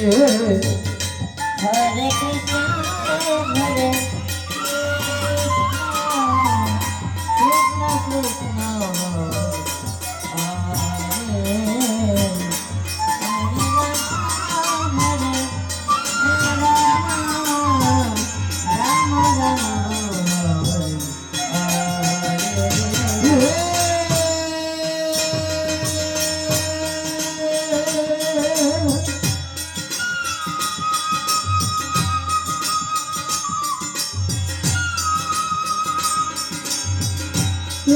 Hare Krishna, Hare Krishna,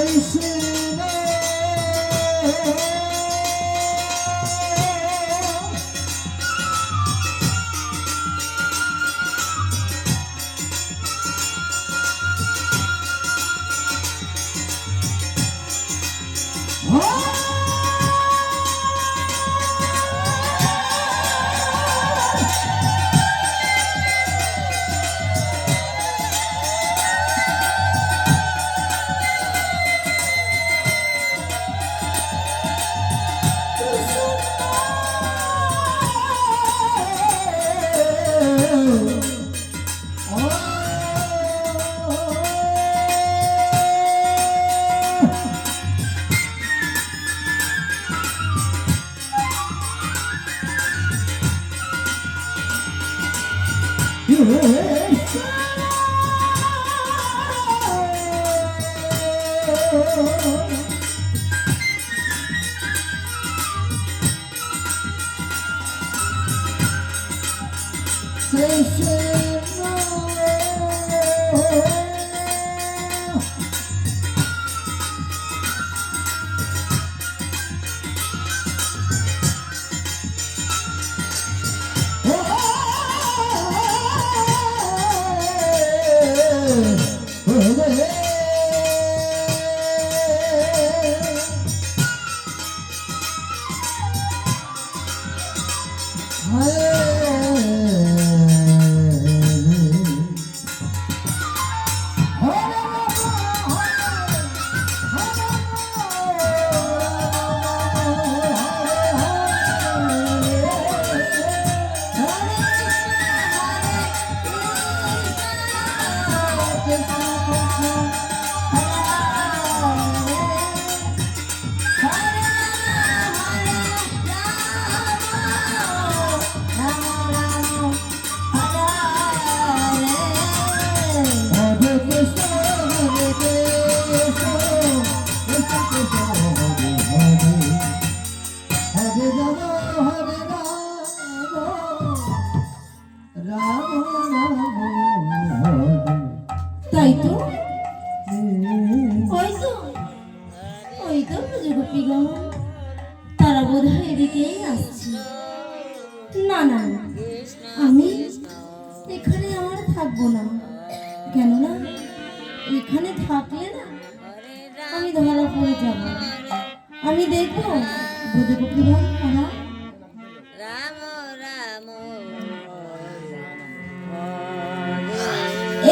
Krishna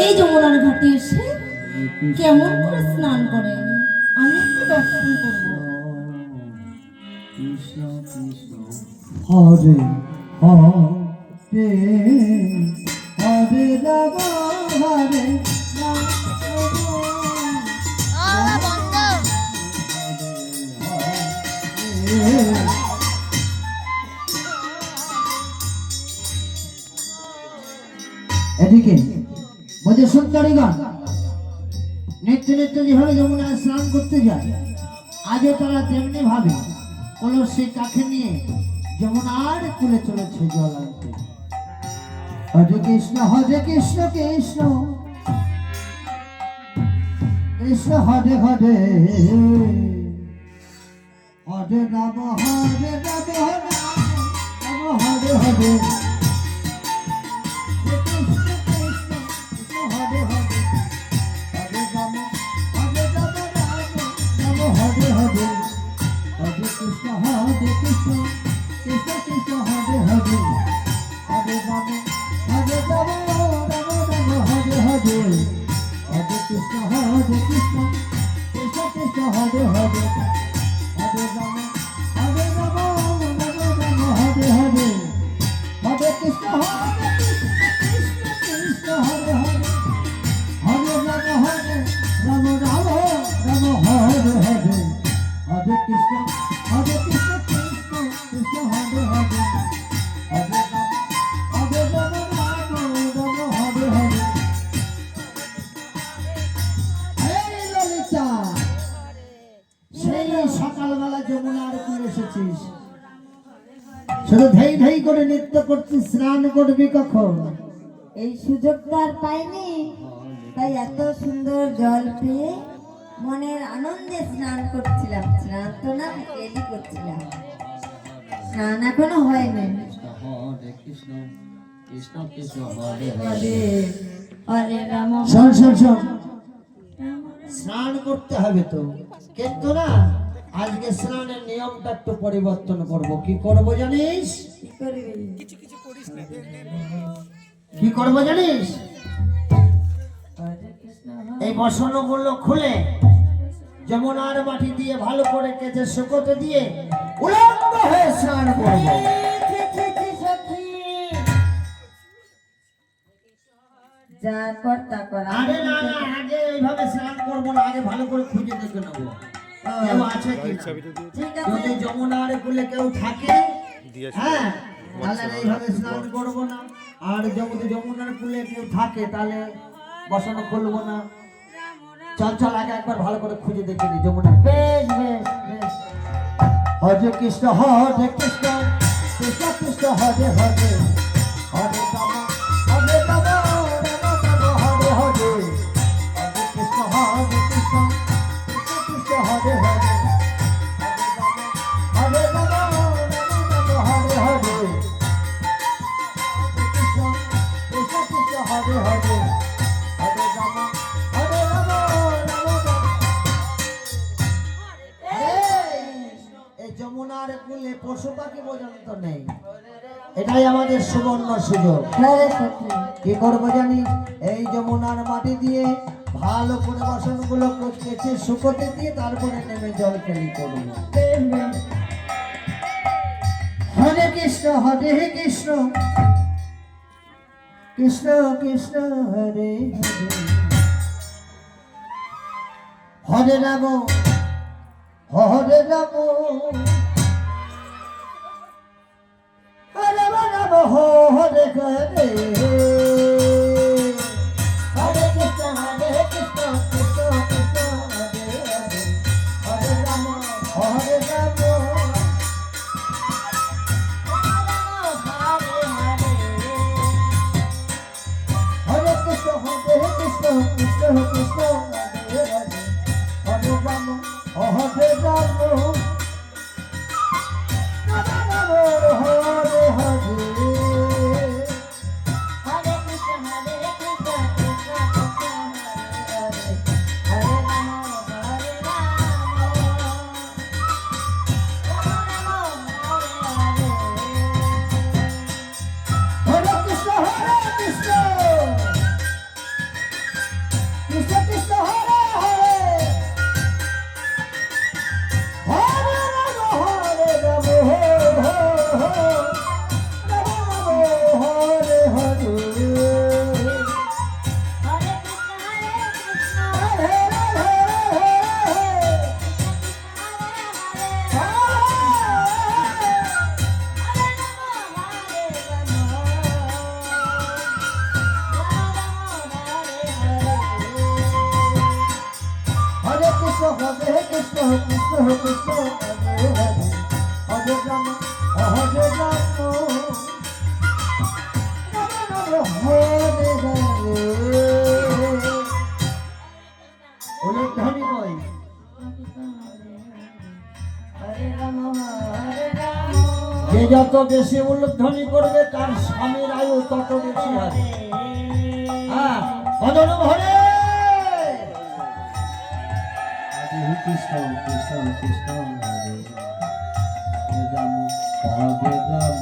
এই যমুনার ঘাটে এসে কেমন করে স্নান করে আমি একটু দর্শন করব। কৃষ্ণ কৃষ্ণ হরে হরে হরে রাম হরে এদিকে বজে সত্তরীগণ নিত্য নিত্য যেভাবে যমুনায় স্নান করতে যায়, আজও তারা তেমনি ভাবে কলসি কাছে নিয়ে যমুনার কুলে চলেছে জল আনতে। হরে কৃষ্ণ কৃষ্ণ কৃষ্ণ হরে হরে হরে রাম হরে রাম রাম হরে হরে Hare এই ললিতা, সেই সকালবেলা যমুনার কুলে এসেছিস, শুধু ধেই ধেই করে নৃত্য করছিস, স্নান করবি কখন? এই সুযোগটা আর পাইনি, তাই এত সুন্দর জল পেয়ে মনের আনন্দে স্নান করছিলাম। স্নান তো না, এলি করছিলাম, স্নান এখনো হয়নি। হরে কৃষ্ণ কৃষ্ণ কৃষ্ণ হরে হরে হরে রাম শোন শোন শোন, স্নান করতে হবে তো, কিন্তু না আজকে স্নানের নিয়মটা একটু পরিবর্তন করব। কি করব জানিস? কি করবি? কি করব জানিস? হরে কৃষ্ণ এই বসনগুলো খুলে যমুনার মাটি দিয়ে ভালো করে কেটে শুকোতে দিয়ে উলঙ্গ হয়ে স্নান করব। যা কর তা কর। আরে না না, আগে এইভাবে স্নান করব না, আগে ভালো করে খুঁজে দেখে নেব কেউ আছে কি না। ঠিক আছে, যদি যমুনার কুলে কেউ থাকে, হ্যাঁ, তাহলে এইভাবে স্নান করব না। আর যদি যমুনার কুলে কেউ থাকে তাহলে বসানো খুলবো না। চল চল, আগে একবার ভালো করে খুঁজে দেখে নি যমুনা। বেশ বেশ বেশ। হরে কৃষ্ণ হরে কৃষ্ণ কৃষ্ণ কৃষ্ণ হরে হরে, হরে রাম হরে রাম রাম রাম হরে হরে, হরে কৃষ্ণ হরে কৃষ্ণ কৃষ্ণ কৃষ্ণ হরে হরে, হরে রাম রাম রাম হরে হরে, কৃষ্ণ কৃষ্ণ কৃষ্ণ হরে হরে, হরে রাম হরে রাম রাম রাম। এই যমুনার কুলে পশু পাখি পর্যন্ত নেই, এটাই আমাদের সুবর্ণ সুযোগ। হরে সখী, কি করবো জানিস? এই যমুনার মাটি দিয়ে ভালো করে বাসনগুলো কেচে শুকোতে দিয়ে তারপরে নেমে জল খেলি করবো। বেশ বেশ। হরে কৃষ্ণ হরে কৃষ্ণ কৃষ্ণ কৃষ্ণ হরে হরে, হরে রাম হরে রাম রাম রাম হরে হরে, হরে কৃষ্ণ হরে কৃষ্ণ কৃষ্ণ কৃষ্ণ হরে হরে, হরে রাম হরে রাম হরে কৃষ্ণ কৃষ্ণ কৃষ্ণ কৃষ্ণ হরে হরে, হরে রাম হরে রাম রাম রাম হরে হরে, হরে কৃষ্ণ হরে কৃষ্ণ কৃষ্ণ কৃষ্ণ হরে হরে, হরে রাম হরে রাম রাম হরে হরে। হরে কৃষ্ণ কৃষ্ণ কৃষ্ণ হরে হরে, হরে রাম হরে রাম রাম রাম হরে হরে, হরে কৃষ্ণ হরে কৃষ্ণ হরে রাধে হরে কৃষ্ণ কৃষ্ণ কৃষ্ণ কৃষ্ণ হরে হরে, হরে রাম হরে রাম রাম রাম হরে হরে। ওলের ধ্বনি কই? যে যত বেশি উল্লেখধ্বনি করবে তার স্বামীর আয়ু তত বেশি হবে। হ্যাঁ, মদন হরে কৃষ্ণ কৃষ্ণ কৃষ্ণ হরে রাম হরে রাম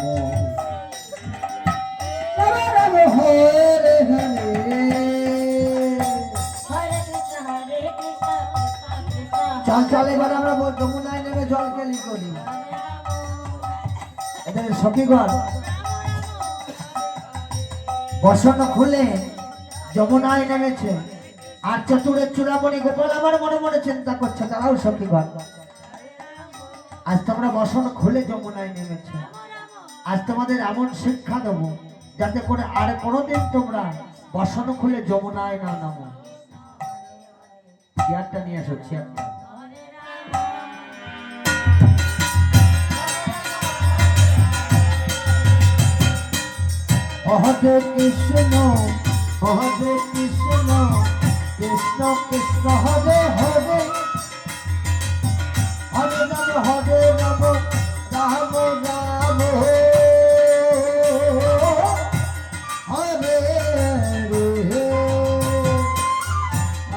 রাম রাম হরে হরে। চল চল, এবার আমরা যমুনায় নেমে জল খেলি করি। এদের সখীগণ বসন খুলে যমুনায় নেমেছে, আর চতুরের চূড়ামণি গোপাল আমার মনে মনে চিন্তা করছে, তারাও সখীগণ আজ তোমরা বসন খুলে যমুনায় নেমেছে। আজ তোমাদের এমন শিক্ষা দেবো যাতে করে আর কোনোদিন তোমরা বসন খুলে যমুনায় না নামো। চেয়ারটা নিয়ে আসো, চেয়ারটা। হরে কৃষ্ণ হরে কৃষ্ণ কৃষ্ণ কৃষ্ণ হরে হরে হরে রাম হরে রাম রাম রাম হরে রে।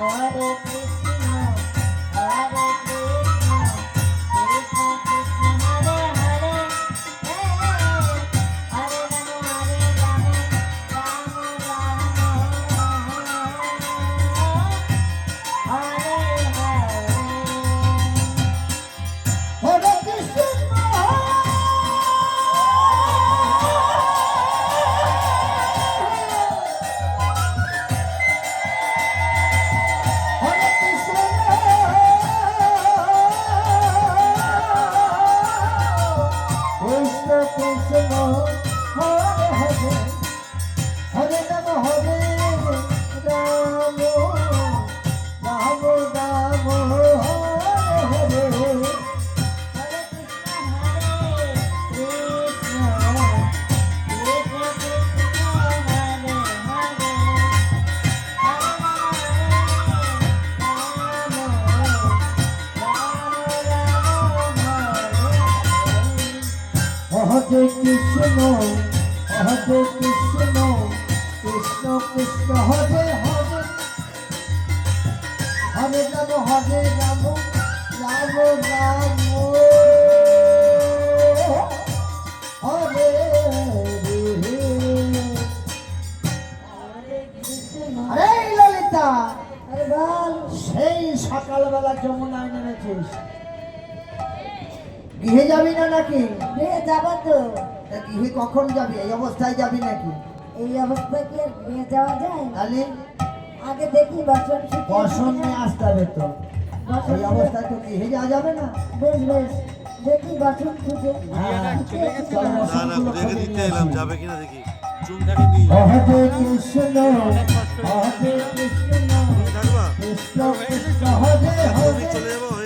হরে কৃষ্ণ হরে কৃষ্ণ কৃষ্ণ কৃষ্ণ হরে হরে হরে রাম রাম রাম রাম হরে হরে হরে কৃষ্ণ হরে কৃষ্ণ কৃষ্ণ কৃষ্ণ হরে হরে হরে রাম হরে রাম রাম রাম হরে হরে। হরে কৃষ্ণ হরে কৃষ্ণ কৃষ্ণ কৃষ্ণ হরে হরে হরে কৃষ্ণ হরে কৃষ্ণ কৃষ্ণ কৃষ্ণ হরে হরে হরে রাম হরে রাম রাম রাম হরে রে। আরে ললিতা, আরে বল সেই সকালবেলা যমুনায় নেমেছিস, গৃহে যাবি না নাকি? বিয়ে যাবো তো। তা গৃহে কখন যাবি? এই অবস্থায় যাবি নাকি? এই অবস্থায় কি আর বিয়ে যাওয়া যায়? তাহলে আগে দেখি বাসন শুকিয়ে বসন নিয়ে আসতে হবে তো। বাসন এই অবস্থায় তো গৃহে যাওয়া যাবে না। বেশ বেশ দেখি বাসন খুঁজে হ্যাঁ, চল না না বসনগুলো রেখে খুলে দিতে নিয়ে এলাম, আসি। যাবে কিনা দেখি। চুমটাকে নিয়ে হরে কৃষ্ণ হরে কৃষ্ণ থাকবা, কৃষ্ণ কৃষ্ণ হরে তুমি হরে চলে যাবো হয়ে